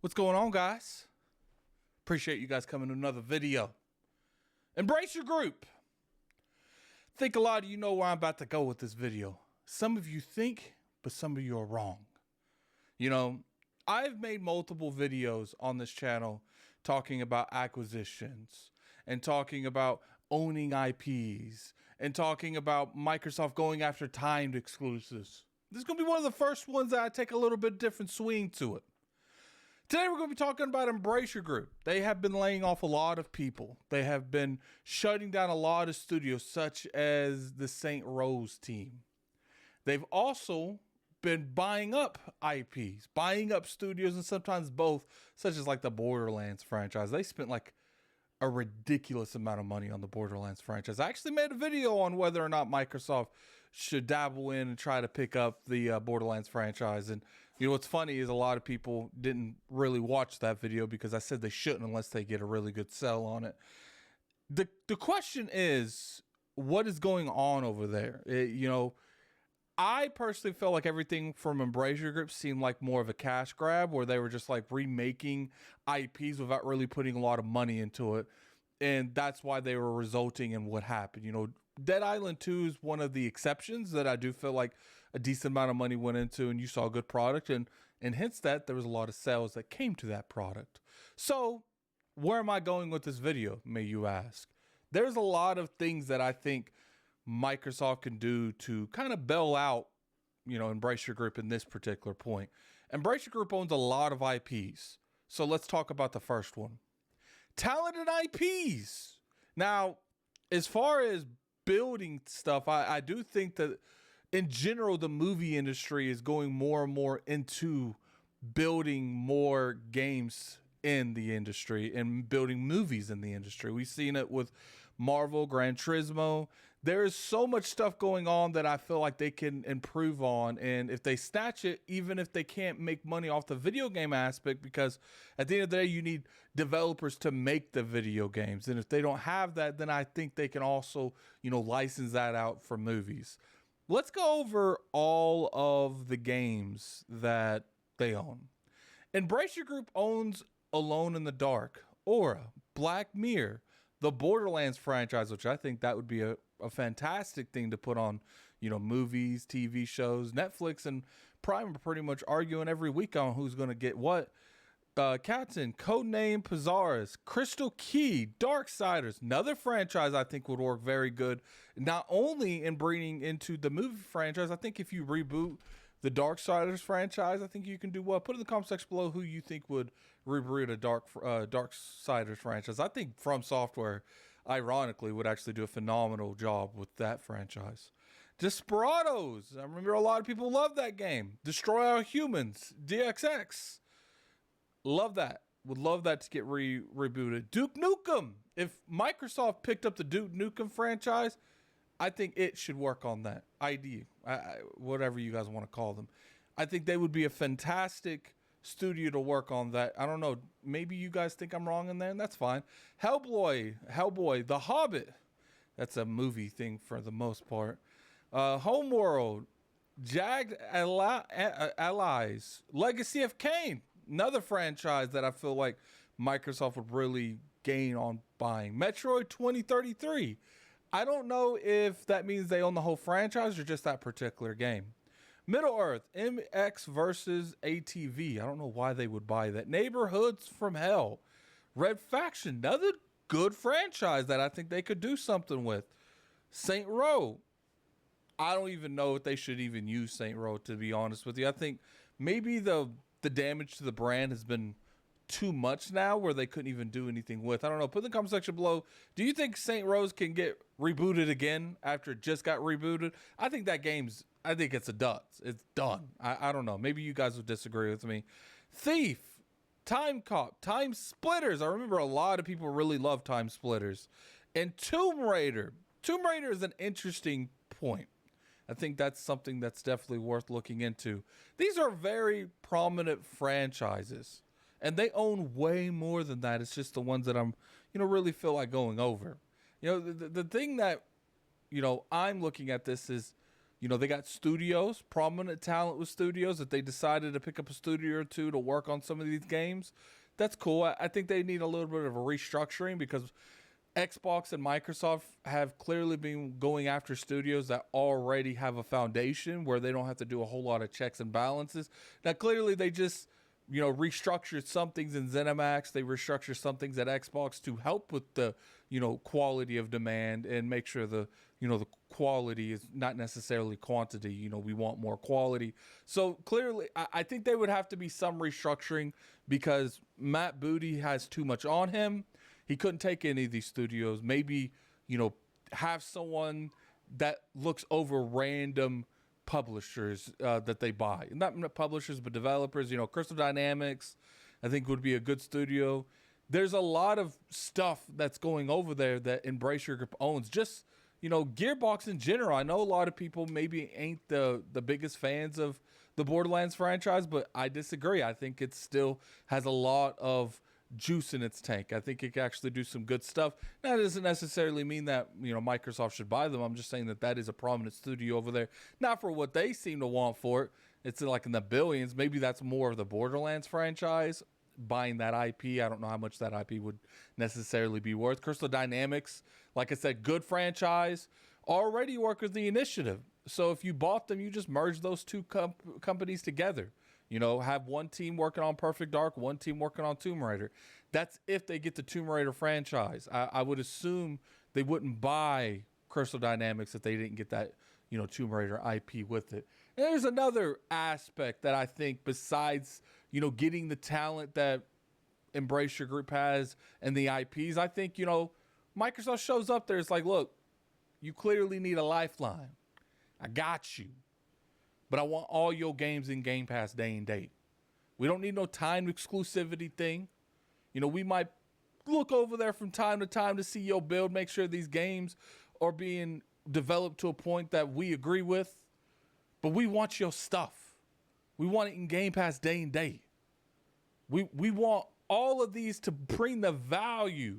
What's going on, guys? Appreciate you guys coming to another video. Embrace your group. Think a lot of you know where I'm about to go with this video. Some of you think, but some of you are wrong. You know, I've made multiple videos on this channel talking about acquisitions and talking about owning IPs and talking about Microsoft going after timed exclusives. This is going to be one of the first ones that I take a little bit different swing to it. Today we're going to be talking about Embrace Your Group. They have been laying off a lot of people. They have been shutting down a lot of studios such as the St. Rose team. They've also been buying up IPs, buying up studios, and sometimes both, such as like the Borderlands franchise. They spent like a ridiculous amount of money on the Borderlands franchise. I actually made a video on whether or not Microsoft should dabble in and try to pick up the Borderlands franchise. And you know what's funny is a lot of people didn't really watch that video because I said they shouldn't unless they get a really good sell on it. The question is, what is going on over there? I personally felt like everything from Embrace Your Group seemed like more of a cash grab where they were just like remaking IPs without really putting a lot of money into it. And that's why they were resulting in what happened. You know, Dead Island 2 is one of the exceptions that I do feel like a decent amount of money went into and you saw a good product. And hence that there was a lot of sales that came to that product. So where am I going with this video, may you ask? There's a lot of things that I think Microsoft can do to kind of bail out, you know, Embrace Your Group in this particular point. Embrace Your Group owns a lot of IPs. So let's talk about the first one. Talented IPs. Now, as far as building stuff, I do think that in general, the movie industry is going more and more into building more games in the industry and building movies in the industry. We've seen it with Marvel, Gran Turismo. There is so much stuff going on that I feel like they can improve on. And if they snatch it, even if they can't make money off the video game aspect, because at the end of the day, you need developers to make the video games. And if they don't have that, then I think they can also, you know, license that out for movies. Let's go over all of the games that they own. Embrace Your Group owns Alone in the Dark, Aura, Black Mirror, the Borderlands franchise, which I think that would be a fantastic thing to put on, you know, movies, TV shows. Netflix and Prime are pretty much arguing every week on who's going to get what. Captain, Codename Pizarras, Crystal Key, Darksiders, another franchise I think would work very good. Not only in bringing into the movie franchise, I think if you reboot the Darksiders franchise, I think you can do well. Put in the comment section below who you think would reboot a Darksiders franchise. I think From Software, ironically, would actually do a phenomenal job with that franchise. Desperados. I remember a lot of people love that game. Destroy All Humans, DXX. Love that. Would love that to get rebooted. Duke Nukem. If Microsoft picked up the Duke Nukem franchise, I think it should work on that. ID, whatever you guys want to call them. I think they would be a fantastic studio to work on that. I don't know. Maybe you guys think I'm wrong in there, and that's fine. Hellboy, The Hobbit. That's a movie thing for the most part. Homeworld, Jagged Allies, Legacy of Kain. Another franchise that I feel like Microsoft would really gain on buying. Metroid 2033. I don't know if that means they own the whole franchise or just that particular game. Middle-earth, MX versus ATV. I don't know why they would buy that. Neighborhoods from Hell. Red Faction, another good franchise that I think they could do something with. Saint Row. I don't even know if they should even use Saint Row, to be honest with you. I think maybe the damage to the brand has been too much now where they couldn't even do anything with. I don't know. Put in the comment section below. Do you think Saint Rose can get rebooted again after it just got rebooted? I think that I think it's a dud. It's done. I don't know. Maybe you guys would disagree with me. Thief, Time Cop, Time Splitters. I remember a lot of people really love Time Splitters. And Tomb Raider. Tomb Raider is an interesting point. I think that's something that's definitely worth looking into. These are very prominent franchises. And they own way more than that. It's just the ones that I'm, you know, really feel like going over. You know, the thing that, you know, I'm looking at this is, You know, they got studios, prominent talent with studios that they decided to pick up a studio or two to work on some of these games. That's cool. I think they need a little bit of a restructuring because Xbox and Microsoft have clearly been going after studios that already have a foundation where they don't have to do a whole lot of checks and balances. Now, clearly, they just, you know, restructured some things in ZeniMax. They restructured some things at Xbox to help with the, you know, quality of demand and make sure the, you know, the quality is not necessarily quantity. You know, we want more quality. So clearly, I think there would have to be some restructuring because Matt Booty has too much on him. He couldn't take any of these studios. Maybe, you know, have someone that looks over random publishers that they buy. Not publishers, but developers. You know, Crystal Dynamics, I think, would be a good studio. There's a lot of stuff that's going over there that Embracer Group owns. Just, you know, Gearbox in general. I know a lot of people maybe ain't the biggest fans of the Borderlands franchise, but I disagree. I think it still has a lot of juice in its tank. I think it can actually do some good stuff. Now, that doesn't necessarily mean that, you know, Microsoft should buy them. I'm just saying that that is a prominent studio over there. Not for what they seem to want for it. It's like in the billions. Maybe that's more of the Borderlands franchise, buying that IP. I don't know how much that IP would necessarily be worth. Crystal Dynamics, like I said, good franchise. Already work with the Initiative. So if you bought them, you just merge those two companies together. You know, have one team working on Perfect Dark, one team working on Tomb Raider. That's if they get the Tomb Raider franchise. I would assume they wouldn't buy Crystal Dynamics if they didn't get that, you know, Tomb Raider IP with it. And there's another aspect that I think besides, you know, getting the talent that Embracer Group has and the IPs, I think, you know, Microsoft shows up there. It's like, look, you clearly need a lifeline. I got you. But I want all your games in Game Pass day and date. We don't need no time exclusivity thing. You know, we might look over there from time to time to see your build, make sure these games are being developed to a point that we agree with. But we want your stuff. We want it in Game Pass day and date. We want all of these to bring the value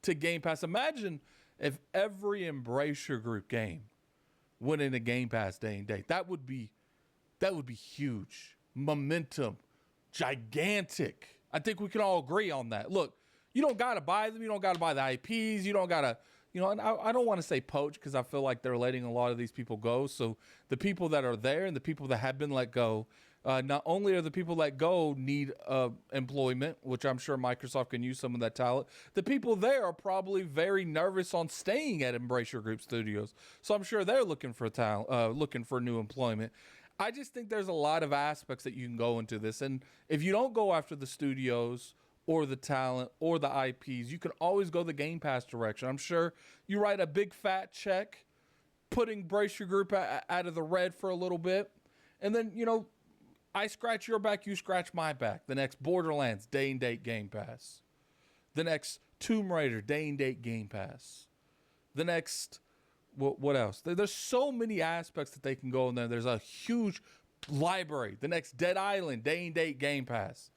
to Game Pass. Imagine if every Embracer Group game went into Game Pass day and date. That would be huge. Momentum. Gigantic. I think we can all agree on that. Look, you don't got to buy them. You don't got to buy the IPs. You don't got to, you know, and I don't want to say poach because I feel like they're letting a lot of these people go. So the people that are there and the people that have been let go, not only are the people that go need employment, which I'm sure Microsoft can use some of that talent, the people there are probably very nervous on staying at Embracer Group Studios. So I'm sure they're looking for talent, looking for new employment. I just think there's a lot of aspects that you can go into this. And if you don't go after the studios or the talent or the IPs, you can always go the Game Pass direction. I'm sure you write a big fat check, putting Embracer Group out of the red for a little bit. And then, you know, I scratch your back, you scratch my back. The next Borderlands, day and date Game Pass. The next Tomb Raider, day and date Game Pass. The next, what else? There's so many aspects that they can go in there. There's a huge library. The next Dead Island, day and date Game Pass.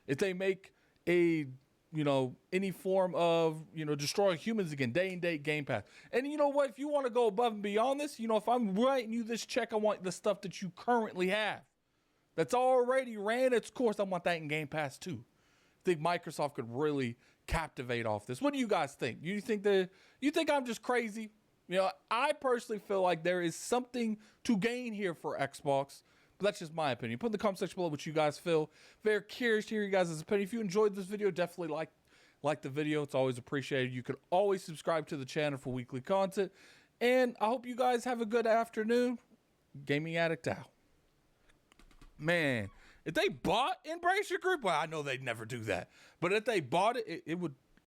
If they make a, you know, any form of, you know, Destroy Humans again, day and date Game Pass. And you know what? If you want to go above and beyond this, you know, if I'm writing you this check, I want the stuff that you currently have. That's already ran its course. I want that in Game Pass too. I think Microsoft could really captivate off this. What do you guys think? You think I'm just crazy? You know, I personally feel like there is something to gain here for Xbox, but that's just my opinion. Put in the comment section below what you guys feel. Very curious to hear you guys' opinion. If you enjoyed this video, definitely like the video. It's always appreciated. You can always subscribe to the channel for weekly content. And I hope you guys have a good afternoon. Gaming Addict out. Man, if they bought Embracer Group, well, I know they'd never do that. But if they bought it, it would